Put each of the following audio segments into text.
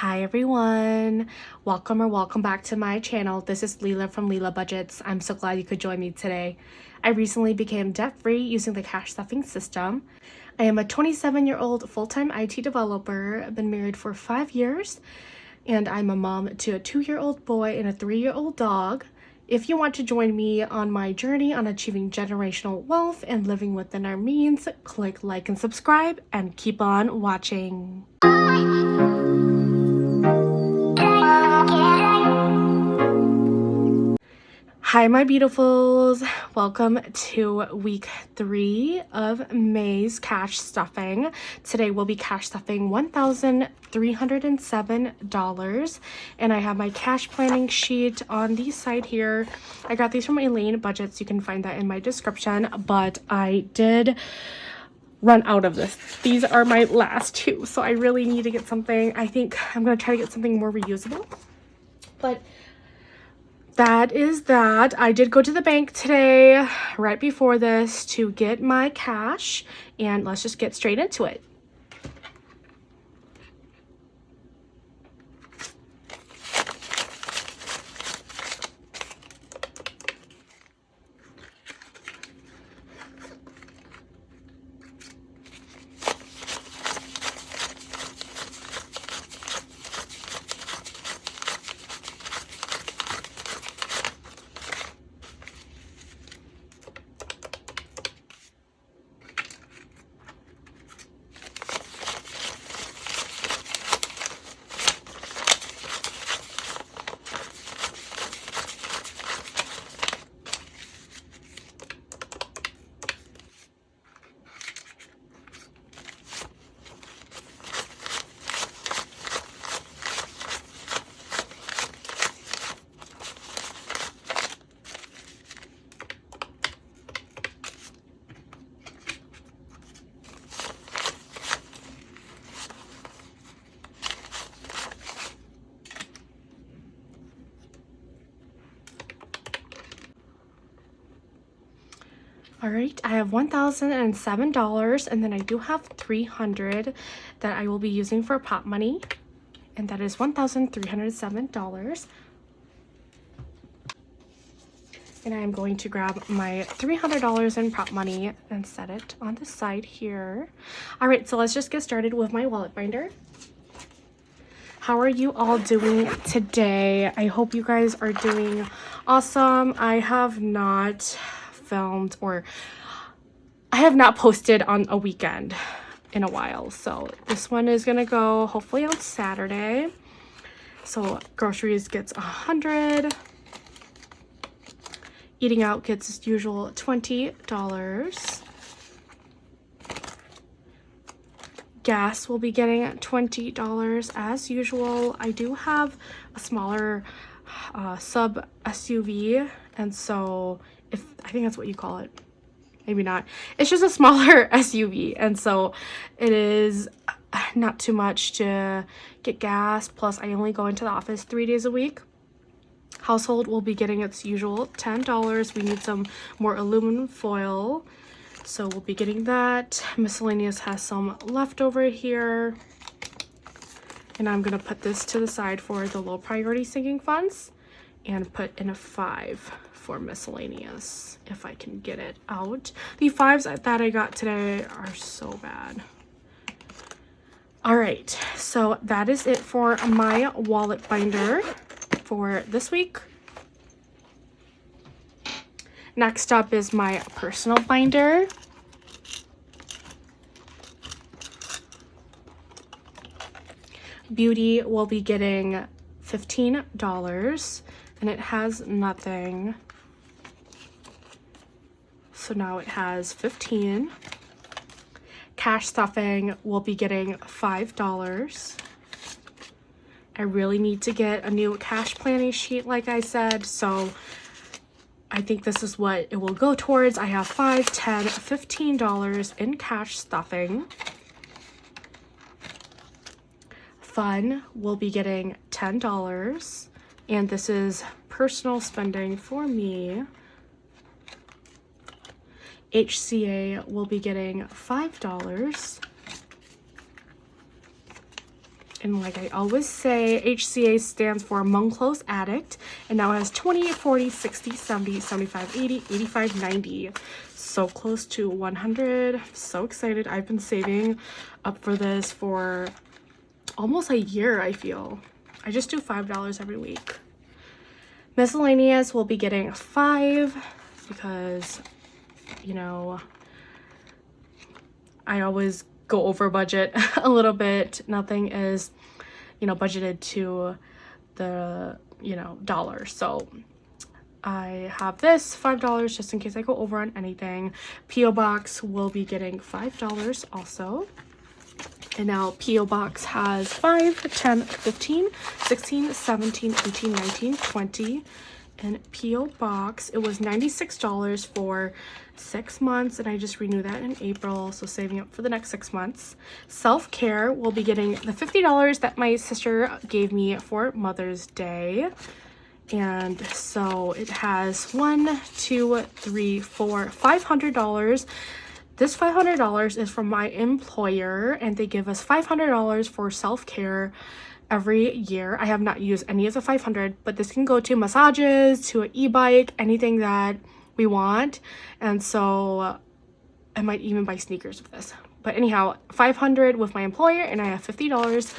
Hi everyone, welcome back to my channel. This is Lila from LilaBudgets. I'm so glad you could join me today. I recently became debt-free using the Cashstuffing system. I am a 27-year-old full-time IT developer. I've been married for 5 years, and I'm a mom to a 2-year-old boy and a 3-year-old dog. If you want to join me on my journey on achieving generational wealth and living within our means, click like and subscribe and keep on watching. Hi my beautifuls, welcome to week 3 of May's cash stuffing. Today we'll be cash stuffing $1,307, and I have my cash planning sheet on the side here. I got these from LilaBudgets. You can find that in my description, but I did run out of this. These are my last two, so I really need to get something. I think I'm gonna try to get something more reusable, but that is that. I did go to the bank today right before this to get my cash, and let's just get straight into it. All right, I have $1,007, and then I do have $300 that I will be using for pot money, and that is $1,307. And I am going to grab my $300 in prop money and set it on the side here. All right, so let's just get started with my wallet binder. How are you all doing today? I hope you guys are doing awesome. I have not filmed, or I have not posted on a weekend in a while, so this one is gonna go hopefully on Saturday. So groceries gets 100, eating out gets its usual $20, gas will be getting $20 as usual. I do have a smaller sub SUV, and so I think that's what you call it, maybe not, it's just a smaller SUV, and so it is not too much to get gas. Plus I only go into the office 3 days a week. Household will be getting its usual $10. We need some more aluminum foil, so we'll be getting that. Miscellaneous has some leftover here, and I'm gonna put this to the side for the low priority sinking funds and put in a 5 for miscellaneous if I can get it out. The 5s that I got today are so bad. All right, so that is it for my wallet binder for this week. Next up is my personal binder. Beauty will be getting $15, and it has nothing, so now it has 15. Cash stuffing will be getting $5. I really need to get a new cash planning sheet, like I said, so I think this is what it will go towards. I have $5, $10, $15 in cash stuffing. Fun will be getting $10, and this is personal spending for me. HCA will be getting $5. And like I always say, HCA stands for Among Close Addict, and now it has 20, 40, 60, 70, 75, 80, 85, 90. So close to 100. So excited. I've been saving up for this for almost a year, I feel. I just do $5 every week. Miscellaneous will be getting 5 because, you know, I always go over budget a little bit. Nothing is, you know, budgeted to the, you know, dollar. So I have this $5 just in case I go over on anything. PO Box will be getting $5 also. And now PO Box has 5, 10, 15, 16, 17, 18, 19, 20. And PO Box, it was $96 for 6 months, and I just renewed that in April, so saving up for the next 6 months. Self-care will be getting the $50 that my sister gave me for Mother's Day. And so it has $500. This $500 is from my employer, and they give us $500 for self-care every year. I have not used any of the $500, but this can go to massages, to an e-bike, anything that we want. And so I might even buy sneakers with this. But anyhow, $500 with my employer, and I have $50,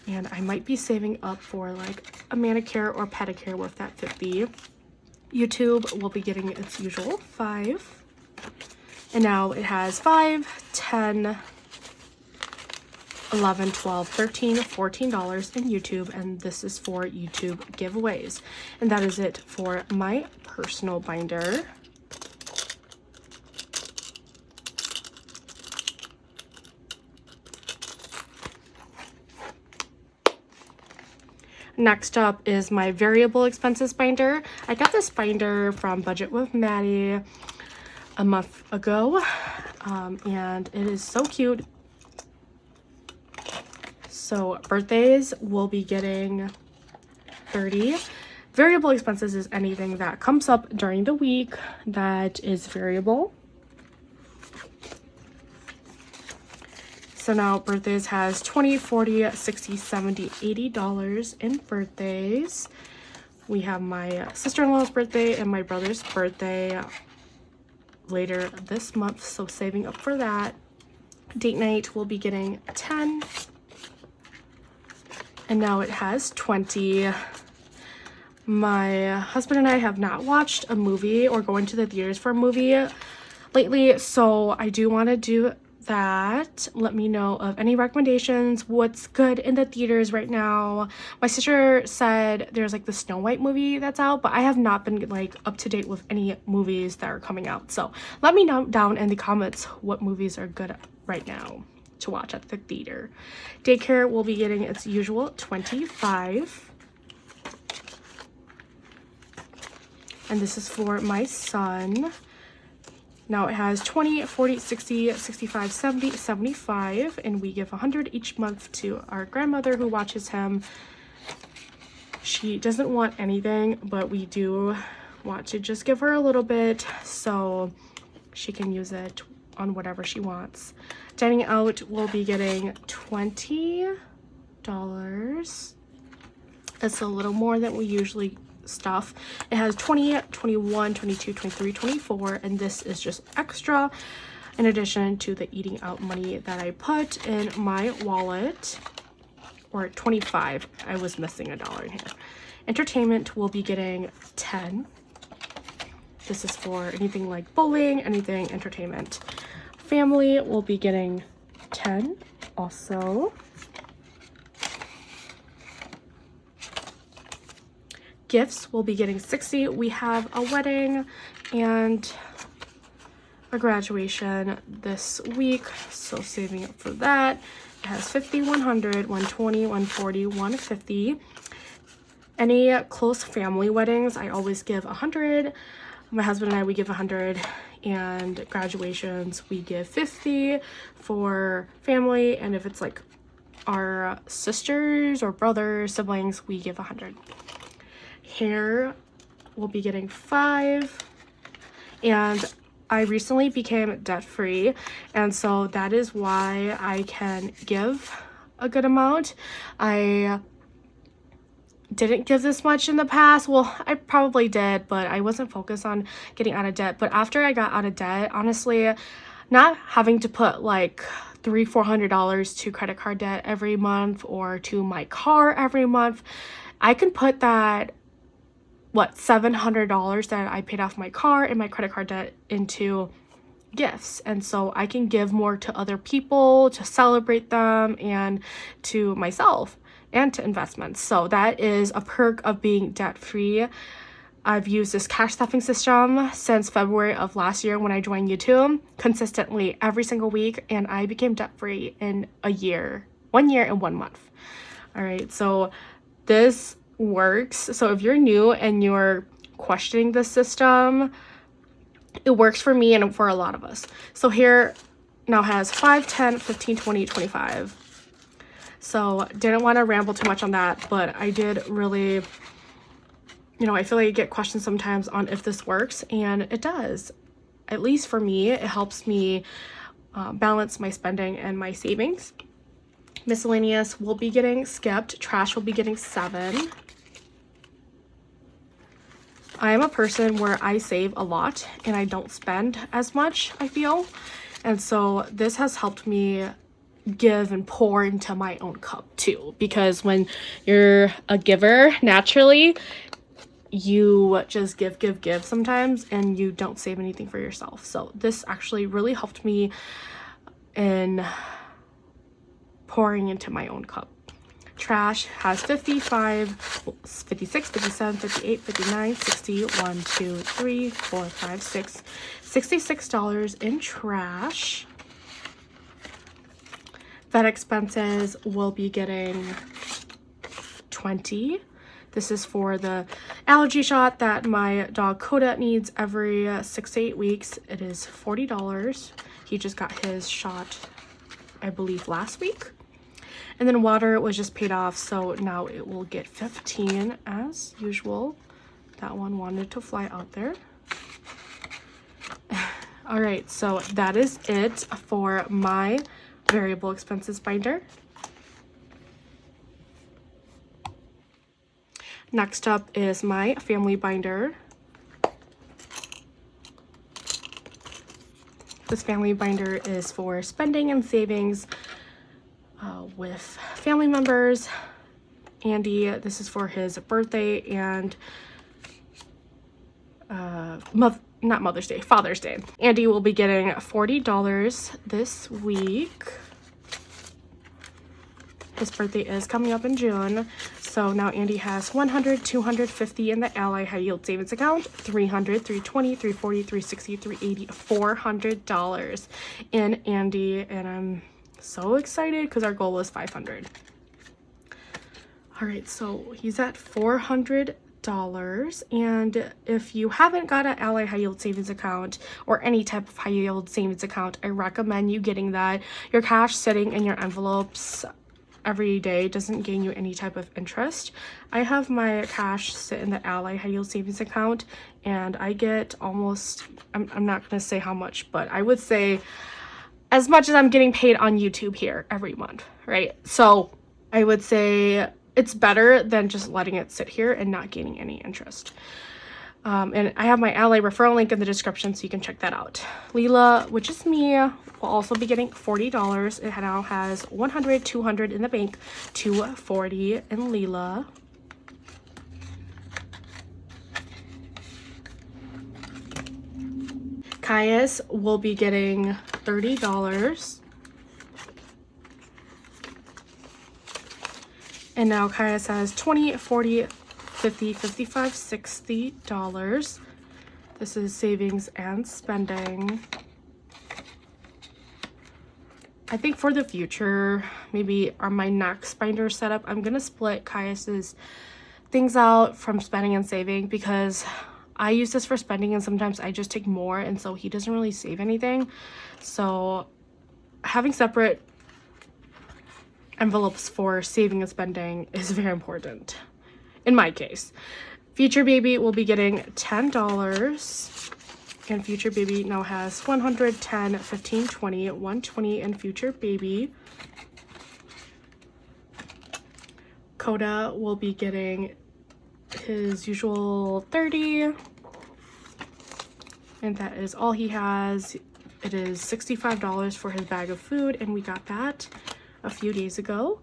and I might be saving up for like a manicure or pedicure with that $50. YouTube will be getting its usual 5. And now it has 5, 10, 11, 12, 13, $14 in YouTube, and this is for YouTube giveaways. And that is it for my personal binder. Next up is my variable expenses binder. I got this binder from Budget with Maddie a month ago, and it is so cute. So birthdays will be getting 30. Variable expenses is anything that comes up during the week that is variable. So now birthdays has 20, 40, 60, 70, $80 in birthdays. We have my sister-in-law's birthday and my brother's birthday later this month, so saving up for that. Date night will be getting 10. And now it has 20. My husband and I have not watched a movie or going to the theaters for a movie lately, so I do want to do that. Let me know of any recommendations, what's good in the theaters right now. My sister said there's like the Snow White movie that's out, but I have not been like up to date with any movies that are coming out. So let me know down in the comments what movies are good right now to watch at the theater. Daycare will be getting its usual 25. And this is for my son. Now it has 20, 40, 60, 65, 70, 75, and we give 100 each month to our grandmother who watches him. She doesn't want anything, but we do want to just give her a little bit so she can use it on whatever she wants. Dining out will be getting $20. That's a little more than we usually stuff. It has 20, 21, 22, 23, 24, and this is just extra in addition to the eating out money that I put in my wallet. Or 25. I was missing $1 in here. Entertainment will be getting 10. This is for anything like bowling, anything entertainment. Family will be getting 10 also. Gifts will be getting 60. We have a wedding and a graduation this week, so saving up for that. It has 50, 100, 120, 140, 150. Any close family weddings, I always give 100. My husband and I, we give 100, and graduations, we give 50 for family, and if it's like our sisters or brothers, siblings, we give 100. Hair will be getting 5, and I recently became debt-free, and so that is why I can give a good amount. I didn't give this much in the past. Well, I probably did, but I wasn't focused on getting out of debt. But after I got out of debt, honestly, not having to put like $300-400 to credit card debt every month or to my car every month, I can put that $700 that I paid off my car and my credit card debt into gifts. And so I can give more to other people to celebrate them and to myself and to investments. So that is a perk of being debt free. I've used this cash stuffing system since February of last year when I joined YouTube consistently every single week, and I became debt free in 1 year and 1 month. All right, so this works. So if you're new and you're questioning the system, it works for me and for a lot of us. So here now has 5, 10, 15, 20, 25. So didn't want to ramble too much on that, but I did really, I feel like I get questions sometimes on if this works, and it does. At least for me, it helps me balance my spending and my savings. Miscellaneous will be getting skipped. Trash will be getting 7. I am a person where I save a lot and I don't spend as much, I feel. And so this has helped me give and pour into my own cup too, because when you're a giver naturally, you just give sometimes and you don't save anything for yourself. So this actually really helped me in pouring into my own cup. Trash has 55, 56, 57, 58, 59, 60, 1, 2, 3, 4, 5, 6, $66 in trash. Vet expenses will be getting 20. This is for the allergy shot that my dog Coda needs every 6 to 8 weeks. It is $40. He just got his shot, I believe, last week. And then water was just paid off, so now it will get 15 as usual. That one wanted to fly out there. All right, so that is it for my variable expenses binder. Next up is my family binder. This family binder is for spending and savings with family members. Andy, this is for his birthday and not Mother's Day, Father's Day. Andy will be getting $40 this week. His birthday is coming up in June. So now Andy has 100, 250 in the Ally High Yield Savings Account, 300, 320, 340, 360, 380, $400 in Andy, and I'm so excited because our goal was 500. All right, so he's at $400. And if you haven't got an Ally High Yield Savings Account or any type of high yield savings account, I recommend you getting that. Your cash sitting in your envelopes every day doesn't gain you any type of interest. I have my cash sit in the Ally High Yield Savings Account, and I get almost, I'm not going to say how much, but I would say as much as I'm getting paid on YouTube here every month, right? So I would say it's better than just letting it sit here and not gaining any interest. And I have my Ally referral link in the description, so you can check that out. Lila, which is me, will also be getting $40. It now has 100, 200 in the bank, 240 in Lila. Caius will be getting $30. And now Caius has 20, 40, 50, 55, $60. This is savings and spending. I think for the future, maybe on my next binder setup, I'm gonna split Caius's things out from spending and saving, because I use this for spending and sometimes I just take more, and so he doesn't really save anything. So having separate envelopes for saving and spending is very important in my case. Future Baby will be getting $10, and Future Baby now has 100, 10, 15, 20, 120 in Future Baby. Coda will be getting his usual 30, and that is all he has. It is $65 for his bag of food, and we got that a few days ago.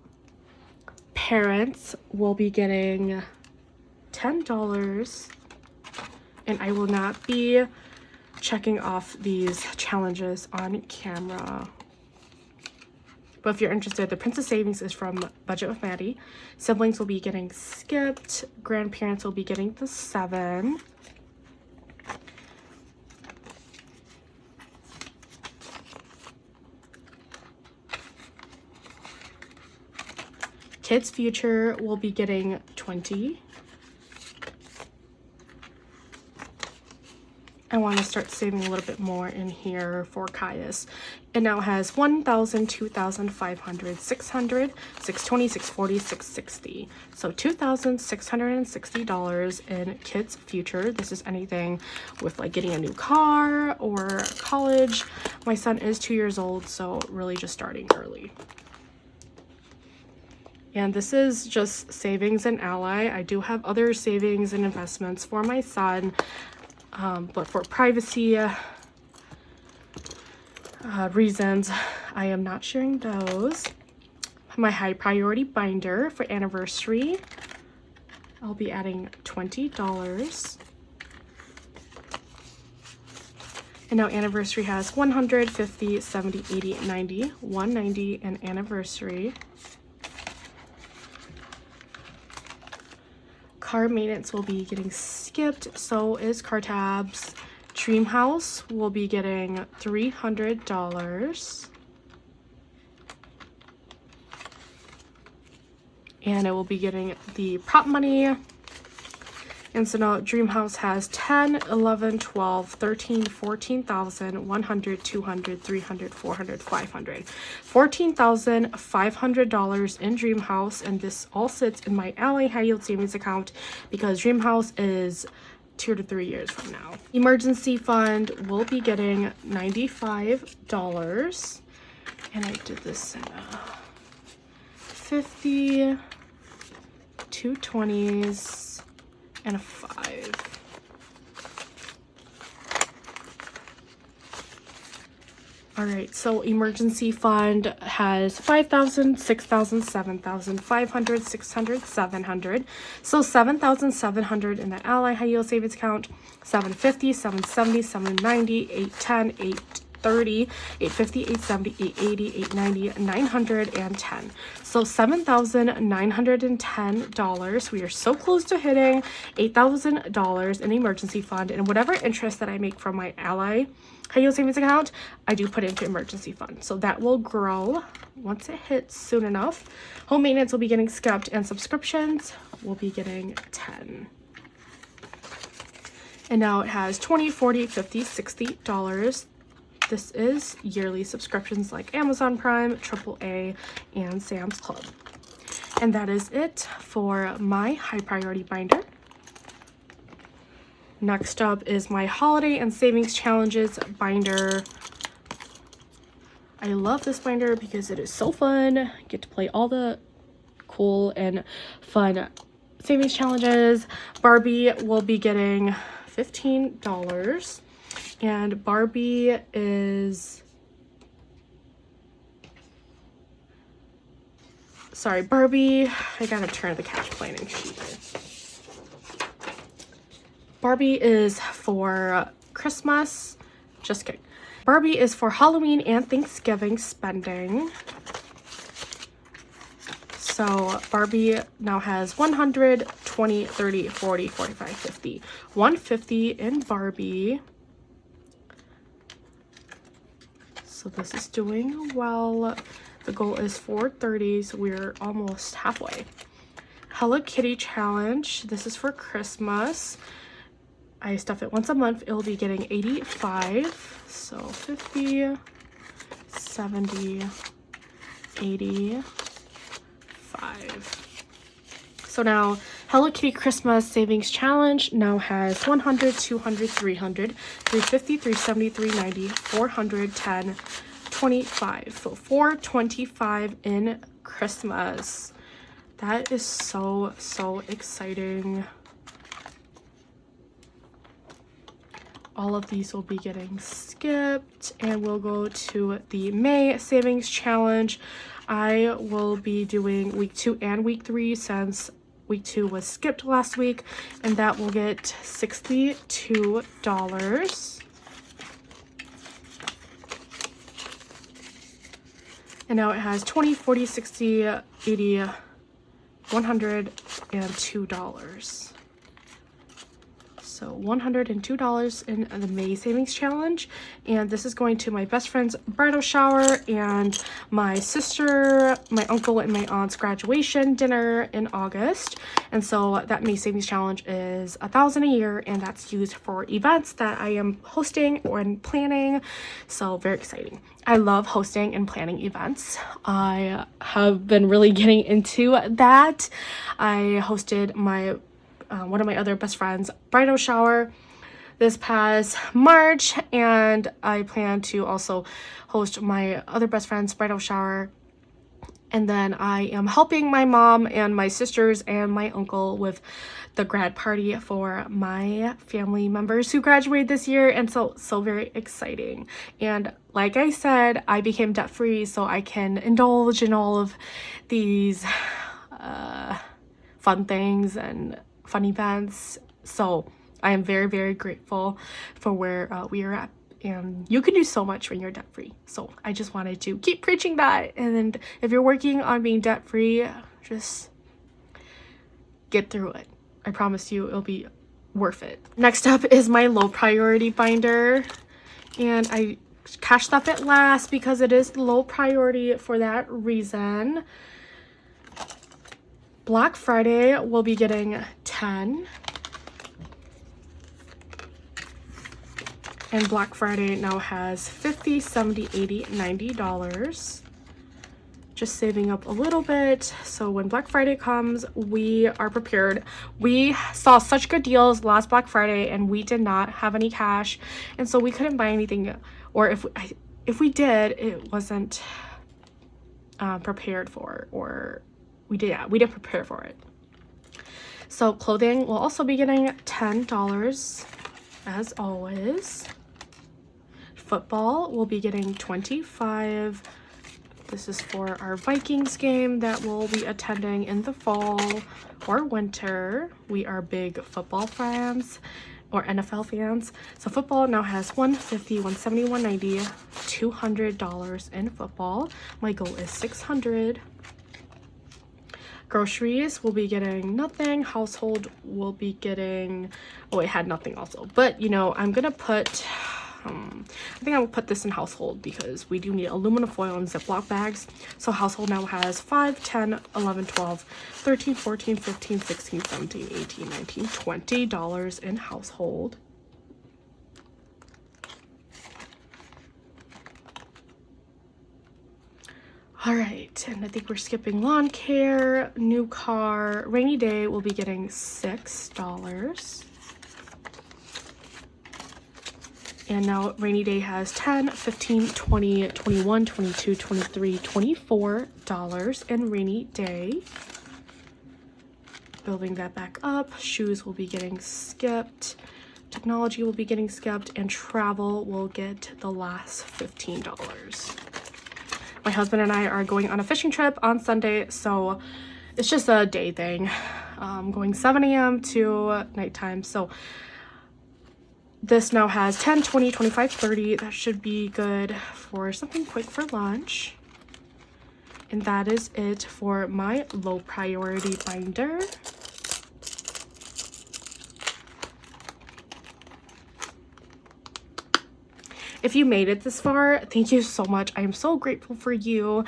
Parents will be getting $10, and I will not be checking off these challenges on camera. But if you're interested, the Princess Savings is from Budget with Maddie. Siblings will be getting skipped. Grandparents will be getting the 7. Kids Future will be getting 20. I want to start saving a little bit more in here for Caius. It now has 1,000, 2,500, 600, 620, 640, 660. So $2,660 in Kids Future. This is anything with like getting a new car or college. My son is 2 years old, so really just starting early. And this is just savings and Ally. I do have other savings and investments for my son, but for privacy reasons, I am not sharing those. My high priority binder for anniversary, I'll be adding $20. And now anniversary has 100, 50, 70, 80, 90, 190 in anniversary. Car maintenance will be getting skipped, so is car tabs. Dream House will be getting $300. And it will be getting the prop money. And so now Dream House has 10, 11, 12, 13, 14,000, 100, 200, 300, 400, 500. $14,500 in Dream House, and this all sits in my Ally High Yield Savings account because Dream House is 2 to 3 years from now. Emergency Fund will be getting $95. And I did this in 50, 2 20s, and a 5. All right, so emergency fund has 5,000, 6,000, 7,000, 500, 600, 700. So 7,700 in the Ally High Yield Savings account, 750, 770, 790, 810, 830, 850, 870, 880, 890, 910. So $7,910. We are so close to hitting $8,000 in emergency fund, and whatever interest that I make from my Ally High Yield Savings account, I do put into emergency fund. So that will grow once it hits soon enough. Home maintenance will be getting skipped, and subscriptions will be getting 10. And now it has 20, 40, 50, $60. This is yearly subscriptions like Amazon Prime, AAA, and Sam's Club. And that is it for my high priority binder. Next up is my holiday and savings challenges binder. I love this binder because it is so fun. I get to play all the cool and fun savings challenges. Barbie will be getting $15. And Barbie is, sorry, Barbie, I gotta turn the cash planning sheet. Barbie is for Christmas, just kidding. Barbie is for Halloween and Thanksgiving spending. So Barbie now has 100, 20, 30, 40, 45, 50. 150 in Barbie. So this is doing well. The goal is 430, so we're almost halfway. Hello Kitty challenge. This is for Christmas. I stuff it once a month. It'll be getting 85. So 50, 70, 85. So now Hello Kitty Christmas Savings Challenge now has 100, 200, 300, 350, 370, 390, 410, 25. So 425 in Christmas. That is so exciting. All of these will be getting skipped, and we'll go to the May savings challenge. I will be doing week 2 and week 3 since week 2 was skipped last week, and that will get $62. And now it has 20, 40, 60, 80, $102. So $102 in the May savings challenge, and this is going to my best friend's bridal shower and my sister, my uncle, and my aunt's graduation dinner in August. And so that May savings challenge is $1,000 a year, and that's used for events that I am hosting or planning. So very exciting. I love hosting and planning events. I have been really getting into that. I hosted my one of my other best friends' bridal shower this past March, and I plan to also host my other best friend's bridal shower. And then I am helping my mom and my sisters and my uncle with the grad party for my family members who graduated this year, and so very exciting. And like I said, I became debt free, so I can indulge in all of these fun things and fun events. So I am very grateful for where we are at, and you can do so much when you're debt free. So I just wanted to keep preaching that. And if you're working on being debt free, just get through it. I promise you it'll be worth it. Next up is my low priority binder, and I cash stuff it last because it is low priority for that reason. Black Friday will be getting 10, and Black Friday now has $50, $70, $80, $90. Just saving up a little bit, so when Black Friday comes, we are prepared. We saw such good deals last Black Friday, and we did not have any cash, and so we couldn't buy anything, or if we did, it wasn't prepared for, or we didn't prepare for it. So clothing will also be getting $10 as always. Football will be getting $25. This is for our Vikings game that we'll be attending in the fall or winter. We are big football fans, or NFL fans. So football now has $150, $170, $190, $200 in football. My goal is $600. Groceries will be getting nothing. Household will be getting, oh, it had nothing also. But, you know, I'm going to put, I think I will put this in household because we do need aluminum foil and Ziploc bags. So household now has 5, 10, 11, 12, 13, 14, 15, 16, 17, 18, 19, $20 in household. All right, and I think we're skipping lawn care, new car, rainy day will be getting $6. And now rainy day has 10, 15, 20, 21, 22, 23, $24 in rainy day. Building that back up, shoes will be getting skipped, technology will be getting skipped, and travel will get the last $15. My husband and I are going on a fishing trip on Sunday, so it's just a day thing. Going 7 a.m. to nighttime. So this now has 10, 20, 25, 30. That should be good for something quick for lunch. And that is it for my low priority binder. If you made it this far, thank you so much. I am so grateful for you.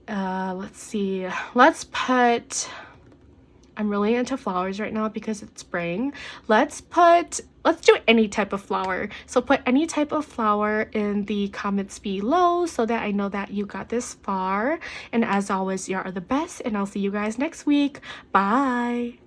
Let's see. Let's I'm really into flowers right now because it's spring. Let's do any type of flower. So put any type of flower in the comments below so that I know that you got this far. And as always, you are the best, and I'll see you guys next week. Bye.